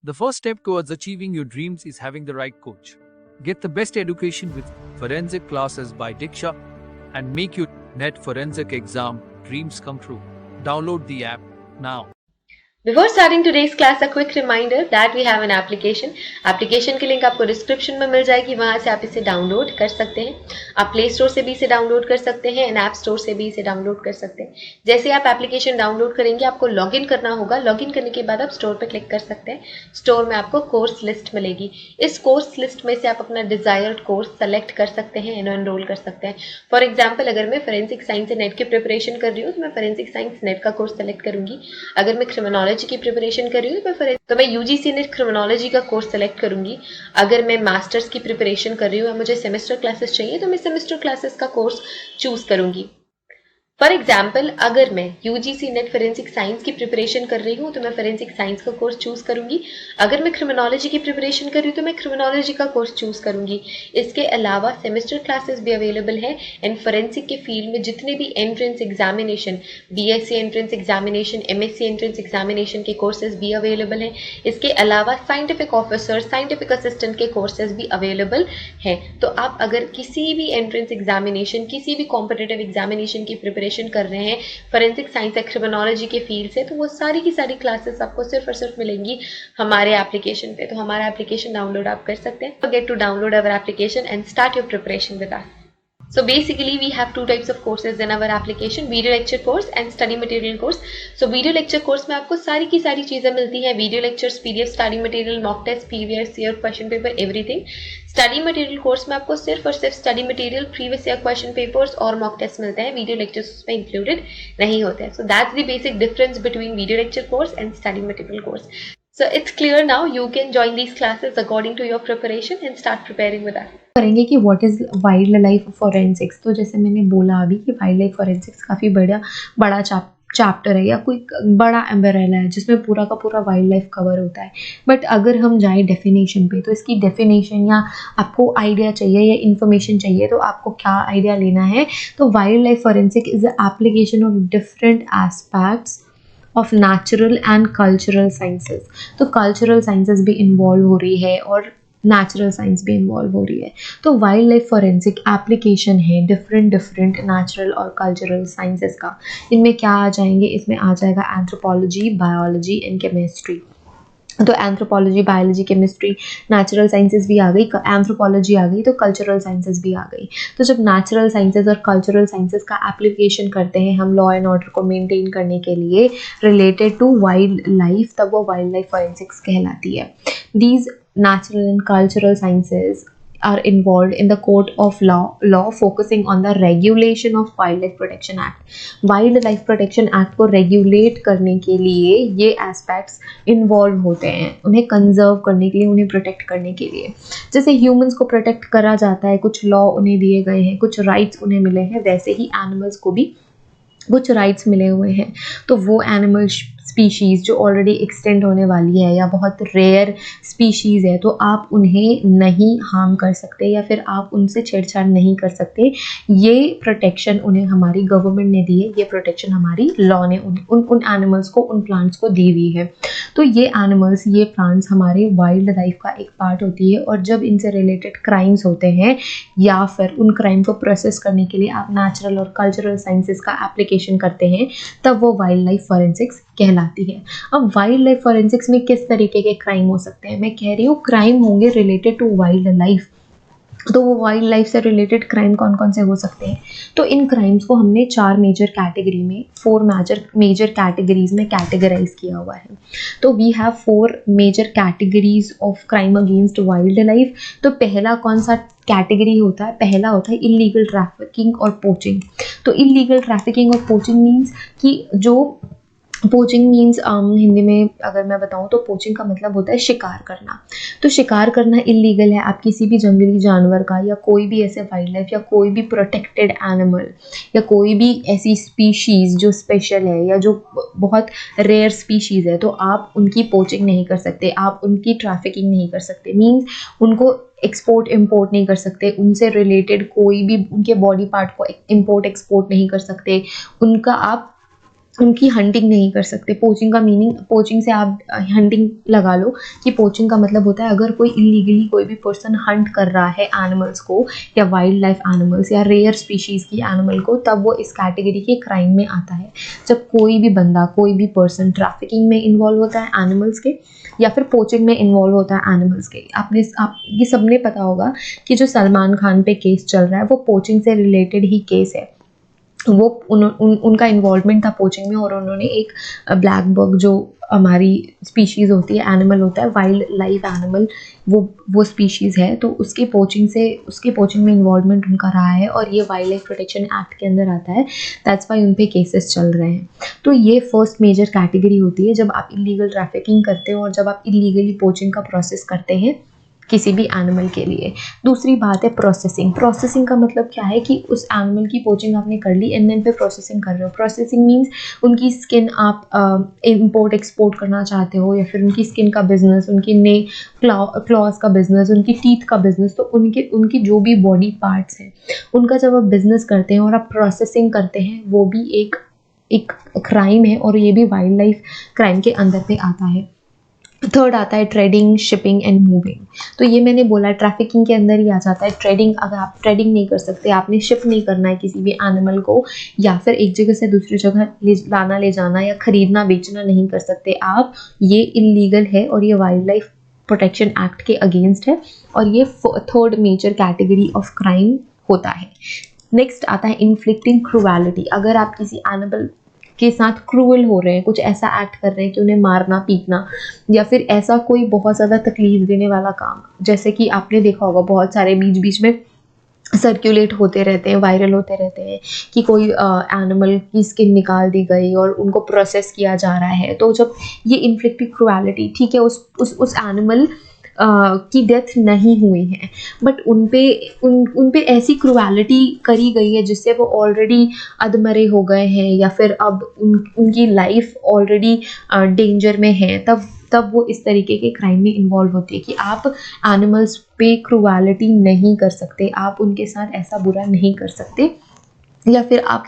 The first step towards achieving your dreams is having the right coach. Get the best education with forensic classes by Diksha and make your NET forensic exam dreams come true. Download the app now. Before starting today's class, a quick reminder that we have an application. Application की link आपको description में मिल जाएगी, वहां से आप इसे download कर सकते हैं. आप प्ले स्टोर से भी इसे डाउनलोड कर सकते हैं एंड ऐप स्टोर से भी इसे डाउनलोड कर सकते हैं. जैसे आप एप्लीकेशन डाउनलोड करेंगे आपको लॉगिन करना होगा. लॉगिन करने के बाद आप स्टोर पर क्लिक कर सकते हैं. स्टोर में आपको कोर्स लिस्ट मिलेगी. इस कोर्स लिस्ट में से आप अपना डिजायर्ड कोर्स सेलेक्ट कर सकते हैं एंड एनरोल कर सकते हैं. फॉर एग्जाम्पल, अगर मैं फोरेंसिक साइंस नेट की प्रिपरेशन कर रही हूँ तो मैं फोरेंसिक साइंस नेट का कोर्स सेलेक्ट करूंगी. अगर मैं क्रिमिनोलॉजी की प्रिपरेशन कर रही हूँ तो मैं यूजीसी नेट क्रिमिनोलॉजी का कोर्स सेलेक्ट करूंगी. अगर मैं मास्टर्स की प्रिपरेशन कर रही हूँ, मुझे सेमेस्टर क्लासेस चाहिए तो मैं सेमेस्टर क्लासेस का कोर्स चूज करूंगी. फॉर एग्जाम्पल, अगर मैं यूजीसी नेट फोरेंसिक साइंस की प्रिपरेशन कर रही हूँ तो मैं फोरेंसिक साइंस का कोर्स चूज करूंगी. अगर मैं क्रिमिनोलॉजी की प्रिपरेशन कर रही हूँ तो मैं क्रिमिनोलॉजी का कोर्स चूज करूंगी. इसके अलावा सेमेस्टर क्लासेस भी अवेलेबल है एंड फोरेंसिक के फील्ड में जितने भी entrance examination, BSc entrance examination, MSc entrance examination के कोर्सेज भी अवेलेबल हैं. इसके अलावा साइंटिफिक ऑफिसर, साइंटिफिक असिस्टेंट के कोर्सेज भी अवेलेबल हैं. तो आप अगर किसी भी एंट्रेंस एग्जामिनेशन, किसी भी कॉम्पिटिटिव एग्जामिनेशन की प्रिपरेशन कर रहे हैं फोरेंसिक साइंस या क्रिमिनोलॉजी के फील्ड से, तो वो सारी की सारी क्लासेस आपको सिर्फ और सिर्फ मिलेंगी हमारे एप्लीकेशन पे. तो हमारा एप्लीकेशन डाउनलोड आप कर सकते हैं. Get to download our application and start your preparation with us. So basically we have two types of courses in our application, video lecture course and study material course. So video lecture course में आपको सारी की सारी चीजें मिलती हैं. Video lectures, PDF, study material, mock test, previous year question paper, everything. Study material course में आपको सिर्फ और सिर्फ study material, previous year question papers और मॉक टेस्ट मिलते हैं. वीडियो लेक्चर्स उसमें इंक्लूडेड नहीं होते हैं. So that's the basic difference between video lecture course and study material course. So it's clear now. You can join these classes according to your preparation and start preparing with us. करेंगे कि what is wild life forensics. तो जैसे मैंने बोला अभी कि wild life forensics काफ़ी बड़ा चैप्टर है या कोई बड़ा अम्ब्रेला है जिसमें पूरा का पूरा वाइल्ड लाइफ कवर होता है. बट अगर हम जाएं डेफिनेशन पे तो इसकी डेफिनेशन या आपको आइडिया चाहिए या इन्फॉर्मेशन चाहिए तो आपको क्या आइडिया लेना है. तो wild life forensic is the application of different aspects of natural and cultural sciences. तो कल्चरल साइंसेस भी इन्वॉल्व हो रही है और नेचुरल साइंस भी इन्वॉल्व हो रही है. तो वाइल्ड लाइफ फॉरेंसिक एप्लीकेशन है डिफरेंट नेचुरल और कल्चरल साइंसेस का. इनमें क्या आ जाएंगे, इसमें आ जाएगा एंथ्रोपोलॉजी, बायोलॉजी एंड केमिस्ट्री. तो anthropology, biology, chemistry, natural sciences भी आ गई, एंथ्रोपोलॉजी आ गई, तो कल्चरल साइंसेस भी आ गई. तो जब नेचुरल साइंसेस और कल्चरल साइंसेस का एप्लीकेशन करते हैं हम लॉ एंड ऑर्डर को मेंटेन करने के लिए रिलेटेड टू वाइल्ड लाइफ, तब वो वाइल्ड लाइफ फॉरेंसिक्स कहलाती है. These natural and cultural sciences are involved in the court of law focusing on the regulation of Wildlife Protection Act. Wildlife Protection Act को regulate करने के लिए ये aspects involve होते हैं, उन्हें कंजर्व करने के लिए, उन्हें प्रोटेक्ट करने के लिए. जैसे ह्यूमंस को प्रोटेक्ट करा जाता है, कुछ लॉ उन्हें दिए गए हैं, कुछ राइट्स उन्हें मिले हैं, वैसे ही एनिमल्स को भी कुछ राइट्स मिले हुए हैं. तो वो एनिमल स्पीशीज़ जो ऑलरेडी एक्सटेंड होने वाली है या बहुत रेयर स्पीशीज़ है तो आप उन्हें नहीं हार्म कर सकते या फिर आप उनसे छेड़छाड़ नहीं कर सकते. ये प्रोटेक्शन उन्हें हमारी गवर्नमेंट ने दी है, ये प्रोटेक्शन हमारी लॉ ने उन एनिमल्स को, उन प्लांट्स को दी हुई है. तो ये एनिमल्स, ये प्लांट्स हमारे वाइल्ड लाइफ का एक पार्ट होती है और जब इनसे रिलेटेड क्राइम्स होते हैं या फिर उन क्राइम को प्रोसेस करने के लिए आप नेचुरल और कल्चरल साइंसेस का एप्लीकेशन करते हैं तब वो वाइल्ड लाइफ फॉरेंसिक्स कहलाती है. अब वाइल्ड लाइफ फॉरेंसिक्स में किस तरीके के क्राइम हो सकते हैं, मैं कह रही हूँ क्राइम होंगे रिलेटेड टू वाइल्ड लाइफ. तो वो वाइल्ड लाइफ से रिलेटेड क्राइम कौन कौन से हो सकते हैं. तो इन क्राइम्स को हमने 4 मेजर कैटेगरी में, 4 मेजर कैटेगरीज में कैटेगराइज किया हुआ है. तो we have 4 major categories of crime against wildlife. तो पहला कौन सा कैटेगरी होता है, पहला होता है इलीगल ट्रैफिकिंग और पोचिंग. तो इलीगल ट्रैफिकिंग और पोचिंग मीन्स कि जो पोचिंग मीन्स हिंदी में अगर मैं बताऊं तो पोचिंग का मतलब होता है शिकार करना. तो शिकार करना इलीगल है. आप किसी भी जंगली जानवर का या कोई भी ऐसे वाइल्ड लाइफ या कोई भी प्रोटेक्टेड एनिमल या कोई भी ऐसी स्पीशीज़ जो स्पेशल है या जो बहुत रेयर स्पीशीज़ है तो आप उनकी पोचिंग नहीं कर सकते, आप उनकी ट्रैफिकिंग नहीं कर सकते. मीन्स उनको एक्सपोर्ट इम्पोर्ट नहीं कर सकते, उनसे रिलेटेड कोई भी उनके बॉडी पार्ट को इम्पोर्ट एक्सपोर्ट नहीं कर सकते, उनका आप उनकी हंटिंग नहीं कर सकते। पोचिंग का मीनिंग, पोचिंग से आप हंटिंग लगा लो कि पोचिंग का मतलब होता है अगर कोई इलीगली कोई भी पर्सन हंट कर रहा है एनिमल्स को या वाइल्ड लाइफ एनिमल्स या रेयर स्पीशीज़ की एनिमल को, तब वो इस कैटेगरी के क्राइम में आता है। जब कोई भी बंदा, कोई भी पर्सन ट्रैफिकिंग में इन्वॉल्व होता है एनिमल्स के या फिर पोचिंग में इन्वॉल्व होता है एनिमल्स के। आप ये सबने पता होगा कि जो सलमान खान पे केस चल रहा है वो पोचिंग से रिलेटेड ही केस है। वो उनका इन्वॉल्वमेंट था पोचिंग में, और उन्होंने एक ब्लैक बग जो हमारी स्पीशीज़ होती है, एनिमल होता है, वाइल्ड लाइफ एनिमल, वो स्पीशीज़ है, तो उसके पोचिंग में इन्वॉल्वमेंट उनका रहा है और ये वाइल्ड लाइफ प्रोटेक्शन एक्ट के अंदर आता है। दैट्स वाई उन पे केसेस चल रहे हैं। तो ये फर्स्ट मेजर कैटेगरी होती है जब आप इलीगल ट्रैफिकिंग करते हो और जब आप इलीगली पोचिंग का प्रोसेस करते हैं किसी भी एनिमल के लिए। दूसरी बात है प्रोसेसिंग। प्रोसेसिंग का मतलब क्या है कि उस एनिमल की पोचिंग आपने कर ली एंड देन पे प्रोसेसिंग कर रहे हो। प्रोसेसिंग मीन्स उनकी स्किन आप इंपोर्ट एक्सपोर्ट करना चाहते हो, या फिर उनकी स्किन का बिजनेस, उनकी ने क्लॉज का बिजनेस, उनकी टीथ का बिजनेस। तो उनकी जो भी बॉडी पार्ट्स हैं उनका जब आप बिजनेस करते हैं और आप प्रोसेसिंग करते हैं, वो भी एक क्राइम है और ये भी वाइल्ड लाइफ क्राइम के अंदर पे आता है। थर्ड आता है ट्रेडिंग, शिपिंग एंड मूविंग। तो ये मैंने बोला ट्रैफिकिंग के अंदर ही आ जाता है। ट्रेडिंग, अगर आप ट्रेडिंग नहीं कर सकते, आपने शिप नहीं करना है किसी भी एनिमल को, या फिर एक जगह से दूसरी जगह ले जाना या खरीदना बेचना नहीं कर सकते आप, ये इलीगल है और ये वाइल्ड लाइफ प्रोटेक्शन एक्ट के अगेंस्ट है और ये third major category of crime होता है। नेक्स्ट आता है इन्फ्लिक्टिंग क्रूएलिटी। अगर आप किसी एनिमल के साथ क्रूअल हो रहे हैं, कुछ ऐसा एक्ट कर रहे हैं कि उन्हें मारना पीटना या फिर ऐसा कोई बहुत ज़्यादा तकलीफ देने वाला काम, जैसे कि आपने देखा होगा बहुत सारे बीच बीच में सर्कुलेट होते रहते हैं, वायरल होते रहते हैं कि कोई एनिमल की स्किन निकाल दी गई और उनको प्रोसेस किया जा रहा है। तो जब ये इन्फ्लिक्टिव क्रूएलिटी, ठीक है, उस एनिमल की डेथ नहीं हुई है, बट उन पे ऐसी क्रूएलिटी करी गई है जिससे वो ऑलरेडी अधमरे हो गए हैं या फिर अब उनकी लाइफ ऑलरेडी डेंजर में है, तब वो इस तरीके के क्राइम में इन्वॉल्व होती है कि आप एनिमल्स पे क्रूएलिटी नहीं कर सकते, आप उनके साथ ऐसा बुरा नहीं कर सकते, या फिर आप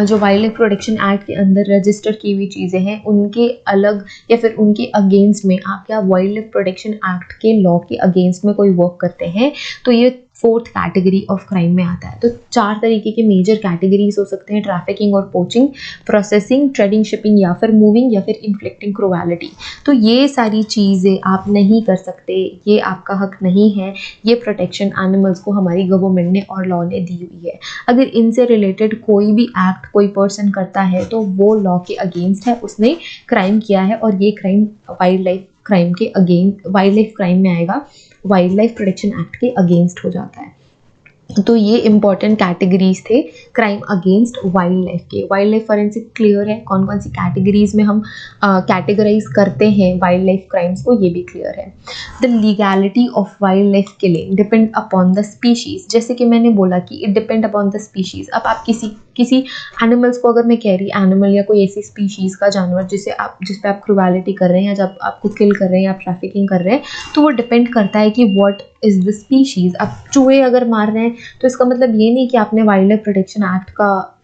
जो वाइल्ड लाइफ प्रोटेक्शन एक्ट के अंदर रजिस्टर की हुई चीज़ें हैं उनके अलग या फिर उनके अगेंस्ट में आप क्या वाइल्ड लाइफ प्रोटेक्शन एक्ट के लॉ के अगेंस्ट में कोई वर्क करते हैं, तो ये फोर्थ कैटेगरी ऑफ क्राइम में आता है। तो 4 तरीके के मेजर कैटेगरीज हो सकते हैं, ट्रैफिकिंग और पोचिंग, प्रोसेसिंग, ट्रेडिंग, शिपिंग या फिर मूविंग या फिर इन्फ्लिक्टिंग क्रूएलिटी। तो ये सारी चीज़ें आप नहीं कर सकते, ये आपका हक नहीं है, ये प्रोटेक्शन एनिमल्स को हमारी गवर्नमेंट ने और लॉ ने दी हुई है। अगर इनसे रिलेटेड कोई भी एक्ट कोई पर्सन करता है तो वो लॉ के अगेंस्ट है, उसने क्राइम किया है और ये क्राइम वाइल्ड लाइफ क्राइम के अगेंस्ट, वाइल्ड लाइफ क्राइम में आएगा, वाइल्ड लाइफ प्रोटेक्शन एक्ट के अगेंस्ट हो जाता है। तो ये इंपॉर्टेंट कैटेगरीज थे क्राइम अगेंस्ट वाइल्ड लाइफ के। वाइल्ड लाइफ फॉरेंसिक क्लियर है, कौन कौन सी कैटेगरीज में हम कैटेगराइज करते हैं वाइल्ड लाइफ क्राइम्स को, ये भी क्लियर है। The legality of wild life killing depend upon the species. जैसे कि मैंने बोला कि it depend upon the species. अब आप किसी एनिमल्स को, अगर मैं कह रही एनिमल या कोई ऐसी स्पीशीज़ का जानवर जिस पे आप क्रूएलिटी कर रहे हैं या जब आपको किल कर रहे हैं या ट्रैफिकिंग कर रहे हैं, तो वो डिपेंड करता है कि व्हाट इज़ द स्पीशीज़। अब चूहे अगर मार रहे हैं तो इसका मतलब ये नहीं कि आपने वाइल्ड लाइफ प्रोटेक्शन एक्ट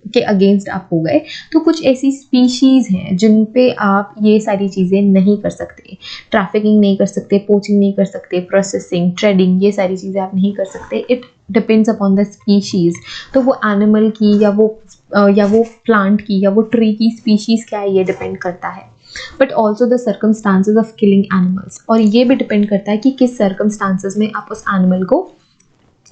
के अगेंस्ट आप हो गए। तो कुछ ऐसी स्पीशीज़ हैं जिन पे आप ये सारी चीज़ें नहीं कर सकते, ट्रैफिकिंग नहीं कर सकते, पोचिंग नहीं कर सकते, प्रोसेसिंग, ट्रेडिंग, ये सारी चीज़ें आप नहीं कर सकते। It depends upon the species. तो वो एनिमल की या वो प्लांट की या वो ट्री की स्पीशीज़ क्या है, ये डिपेंड करता है। But also the circumstances of killing animals, और ये भी डिपेंड करता है कि किस सर्कमस्टांसेस में आप उस एनिमल को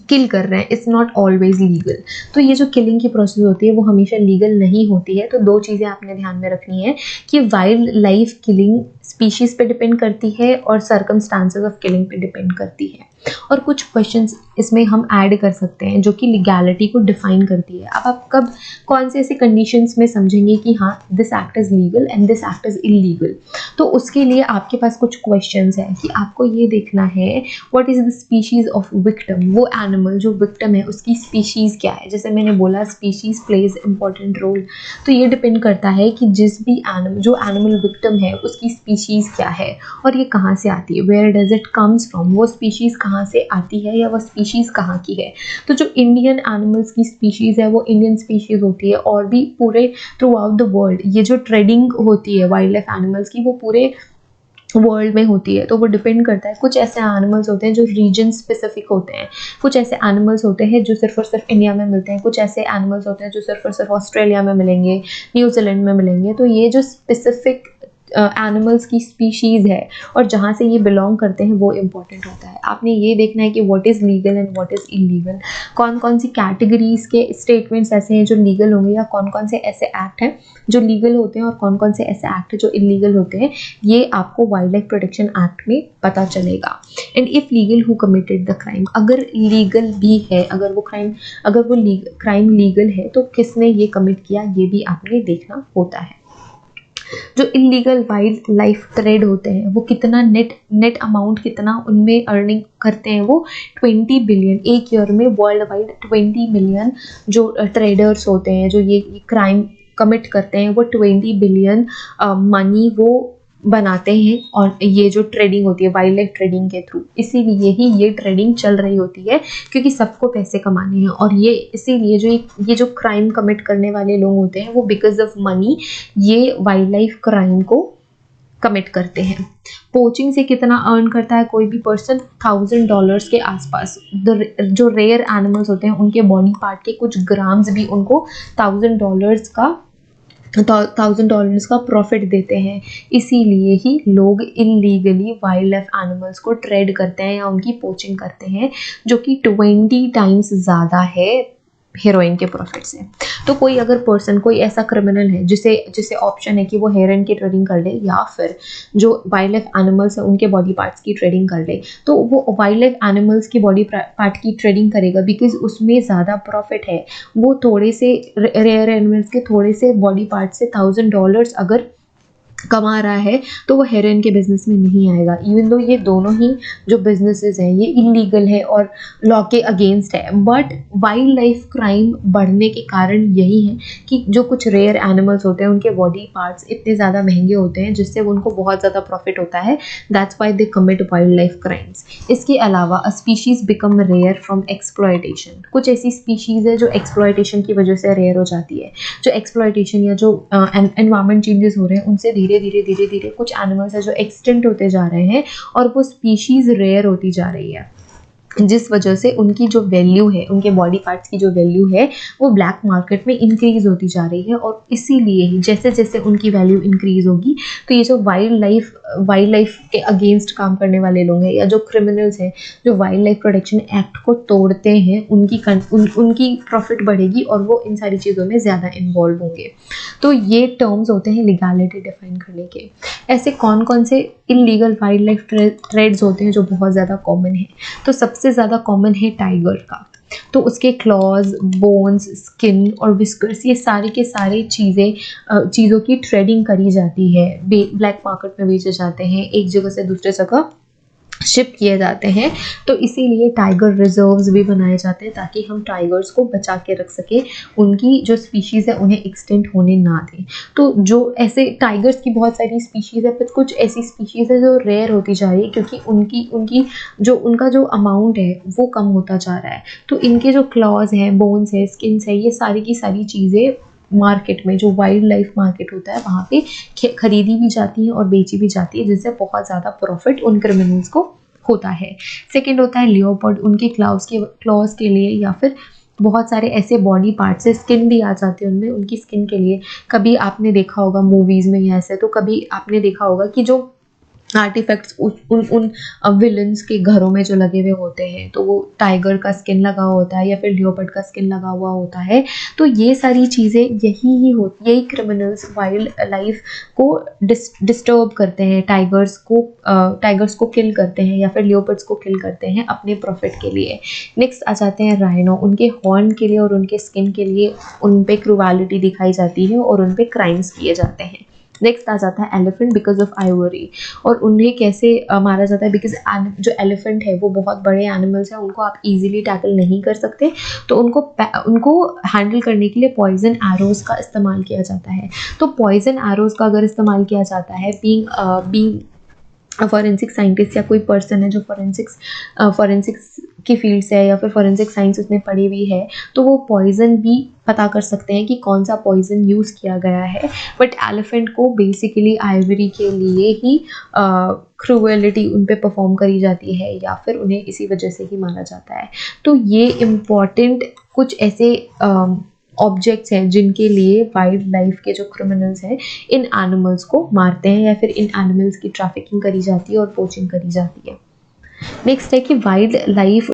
किल कर रहे हैं। It's not always legal. तो ये जो किलिंग की प्रोसेस होती है वो हमेशा लीगल नहीं होती है। तो 2 चीज़ें आपने ध्यान में रखनी है कि वाइल्ड लाइफ किलिंग स्पीशीज़ पे डिपेंड करती है और सर्कमस्टांसेस ऑफ किलिंग पे डिपेंड करती है। और कुछ क्वेश्चंस इसमें हम ऐड कर सकते हैं जो कि लीगैलिटी को डिफाइन करती है। अब आप कब कौन से ऐसे कंडीशंस में समझेंगे कि हाँ this act is legal and this act is illegal, तो उसके लिए आपके पास कुछ क्वेश्चंस हैं कि आपको ये देखना है what is the species of victim. वो एनिमल जो विक्टिम है उसकी स्पीशीज़ क्या है। जैसे मैंने बोला स्पीशीज़ प्लेज इंपॉर्टेंट रोल। तो ये डिपेंड करता है कि जो एनिमल विक्टिम है उसकी स्पीशीज़ क्या है और ये कहाँ से आती है, where does it comes from, वो स्पीशीज़ कहाँ से आती है या वो स्पीशीज़ कहाँ की है। तो जो इंडियन एनिमल्स की स्पीशीज़ है वो इंडियन स्पीशीज़ होती है, और भी पूरे थ्रू आउट द वर्ल्ड ये जो ट्रेडिंग होती है वाइल्ड लाइफ एनिमल्स की वो पूरे वर्ल्ड में होती है। तो वो डिपेंड करता है, कुछ ऐसे एनिमल्स होते हैं जो रीजन स्पेसिफिक होते हैं, कुछ ऐसे एनिमल्स होते हैं जो सिर्फ और सिर्फ इंडिया में मिलते हैं, कुछ ऐसे एनिमल्स होते हैं जो सिर्फ और सिर्फ ऑस्ट्रेलिया में मिलेंगे, न्यूजीलैंड में मिलेंगे। तो ये जो स्पेसिफिक एनिमल्स की स्पीशीज़ है और जहाँ से ये बिलोंग करते हैं वो इम्पॉर्टेंट होता है। आपने ये देखना है कि what is legal and what is illegal, कौन कौन सी कैटेगरीज के स्टेटमेंट्स ऐसे हैं जो लीगल होंगे, या कौन कौन से ऐसे एक्ट हैं जो लीगल होते हैं और कौन कौन से ऐसे एक्ट हैं जो इलीगल होते हैं। ये आपको वाइल्ड लाइफ प्रोटेक्शन एक्ट में पता चलेगा। And if legal who committed the crime, अगर लीगल भी है, अगर वो क्राइम लीगल है तो किसने ये कमिट किया ये भी आपने देखना होता है। जो इलीगल वाइल्ड लाइफ ट्रेड होते हैं वो कितना नेट अमाउंट कितना उनमें अर्निंग करते हैं, वो 20 बिलियन एक ईयर में वर्ल्ड वाइड 20 मिलियन जो ट्रेडर्स होते हैं जो ये क्राइम कमिट करते हैं वो 20 बिलियन मनी वो बनाते हैं। और ये जो ट्रेडिंग होती है वाइल्ड लाइफ ट्रेडिंग के थ्रू, इसीलिए ही ये ट्रेडिंग चल रही होती है क्योंकि सबको पैसे कमाने हैं। और ये इसीलिए ये जो क्राइम कमिट करने वाले लोग होते हैं वो बिकॉज ऑफ मनी ये वाइल्ड लाइफ क्राइम को कमिट करते हैं। पोचिंग से कितना अर्न करता है कोई भी पर्सन, $1000 के आसपास। जो रेयर एनिमल्स होते हैं उनके बॉडी पार्ट के कुछ ग्राम्स भी उनको $1000 का प्रॉफिट देते हैं। इसीलिए ही लोग इलीगली वाइल्ड लाइफ एनिमल्स को ट्रेड करते हैं या उनकी पोचिंग करते हैं, जो कि 20 टाइम्स ज़्यादा है हेरोइन के प्रॉफिट से। तो कोई अगर पर्सन, कोई ऐसा क्रिमिनल है जिसे ऑप्शन है कि वो हेरोइन की ट्रेडिंग कर ले या फिर जो वाइल्ड लाइफ एनिमल्स है उनके बॉडी पार्ट्स की ट्रेडिंग कर ले, तो वो वाइल्ड लाइफ एनिमल्स की बॉडी पार्ट की ट्रेडिंग करेगा बिकॉज उसमें ज़्यादा प्रॉफिट है। वो थोड़े से रेयर एनिमल्स के थोड़े से बॉडी पार्ट से $1000 अगर कमा रहा है तो वो हेरोइन के बिजनेस में नहीं आएगा, इवन दो ये दोनों ही जो बिजनेसेस हैं ये इलीगल है और लॉ के अगेंस्ट है। बट वाइल्ड लाइफ क्राइम बढ़ने के कारण यही है कि जो कुछ रेयर एनिमल्स होते हैं उनके बॉडी पार्ट्स इतने ज़्यादा महंगे होते हैं जिससे उनको बहुत ज़्यादा प्रॉफिट होता है। That's why they commit wildlife crimes. इसके अलावा a species become rare from exploitation. कुछ ऐसी स्पीशीज़ है जो एक्सप्लॉयटेशन की वजह से रेयर हो जाती है। जो एक्सप्लॉयटेशन या जो एनवायरमेंट चेंजेस हो रहे हैं उनसे धीरे धीरे कुछ एनिमल्स है जो एक्सटेंट होते जा रहे हैं और वो स्पीशीज रेयर होती जा रही है, जिस वजह से उनकी जो वैल्यू है, उनके बॉडी पार्ट्स की जो वैल्यू है वो ब्लैक मार्केट में इंक्रीज होती जा रही है। और इसीलिए ही जैसे जैसे उनकी वैल्यू इंक्रीज होगी तो ये जो वाइल्ड लाइफ के अगेंस्ट काम करने वाले लोग हैं या जो क्रिमिनल्स हैं जो वाइल्ड लाइफ प्रोटेक्शन एक्ट को तोड़ते हैं उनकी प्रॉफिट बढ़ेगी और वो इन सारी चीज़ों में ज़्यादा इन्वॉल्व होंगे। तो ये टर्म्स होते हैं लीगैलिटी डिफाइन करने के। ऐसे कौन कौन से इलीगल वाइल्ड लाइफ ट्रेड्स होते हैं जो बहुत ज़्यादा कॉमन है, तो सबसे ज़्यादा कॉमन है टाइगर का। तो उसके क्लॉज, बोन्स, स्किन और विस्कर्स ये सारी के सारी चीज़ों की ट्रेडिंग करी जाती है, ब्लैक मार्केट में बेचे जाते हैं, एक जगह से दूसरे जगह शिप किए जाते हैं। तो इसीलिए टाइगर रिजर्व्स भी बनाए जाते हैं ताकि हम टाइगर्स को बचा के रख सके, उनकी जो स्पीशीज़ है उन्हें एक्सटेंट होने ना दें। तो जो ऐसे टाइगर्स की बहुत सारी स्पीशीज़ है, फिर कुछ ऐसी स्पीशीज़ है जो रेयर होती जा रही है क्योंकि उनका जो अमाउंट है वो कम होता जा रहा है। तो इनके जो क्लॉज हैं, बोन्स है, स्किन्स है, ये सारी की सारी चीज़ें मार्केट में, जो वाइल्ड लाइफ मार्केट होता है वहाँ पे खरीदी भी जाती है और बेची भी जाती है, जिससे बहुत ज़्यादा प्रॉफिट उन क्रिमिनल्स को होता है। सेकंड होता है लियोपर्ड। उनके क्लॉज के लिए या फिर बहुत सारे ऐसे बॉडी पार्ट से स्किन भी आ जाते हैं उनमें, उनकी स्किन के लिए। कभी आपने देखा होगा मूवीज़ में या ऐसे, तो कभी आपने देखा होगा कि जो आर्टिफैक्ट्स उन विलन्स के घरों में जो लगे हुए होते हैं, तो वो टाइगर का स्किन लगा हुआ होता है या फिर लियोपर्ड का स्किन लगा हुआ होता है। तो ये सारी चीज़ें यही क्रिमिनल्स वाइल्ड लाइफ को डिस्टर्ब करते हैं, टाइगर्स को किल करते हैं या फिर लियोपर्ड्स को किल करते हैं अपने प्रॉफिट के लिए। नेक्स्ट आ जाते हैं राइनो। उनके हॉर्न के लिए और उनके स्किन के लिए उन पे क्रूवलिटी दिखाई जाती है और उन पे क्राइम्स किए जाते हैं। नेक्स्ट आ जाता है एलिफेंट बिकॉज ऑफ आइवरी, और उन्हें कैसे मारा जाता है बिकॉज जो एलिफेंट है वो बहुत बड़े एनिमल्स हैं, उनको आप इजीली टैकल नहीं कर सकते, तो उनको हैंडल करने के लिए पॉइजन एरोज का इस्तेमाल किया जाता है। तो पॉइजन एरोज का अगर इस्तेमाल किया जाता है, बीइंग फॉरेंसिक साइंटिस्ट या कोई पर्सन है जो फॉरेंसिक्स की फील्ड से है या फिर फॉरेंसिक साइंस उसने पढ़ी हुई है, तो वो पॉइजन भी पता कर सकते हैं कि कौन सा पॉइजन यूज़ किया गया है। बट एलिफेंट को बेसिकली आइवरी के लिए ही क्रूएलिटी उन पे परफॉर्म करी जाती है या फिर उन्हें इसी वजह से ही मारा जाता है। तो ये इम्पॉर्टेंट कुछ ऐसे ऑब्जेक्ट्स हैं जिनके लिए वाइल्ड लाइफ के जो क्रिमिनल्स हैं इन एनिमल्स को मारते हैं या फिर इन एनिमल्स की ट्रैफिकिंग करी जाती है और पोचिंग करी जाती है। नेक्स्ट है कि वाइल्ड लाइफ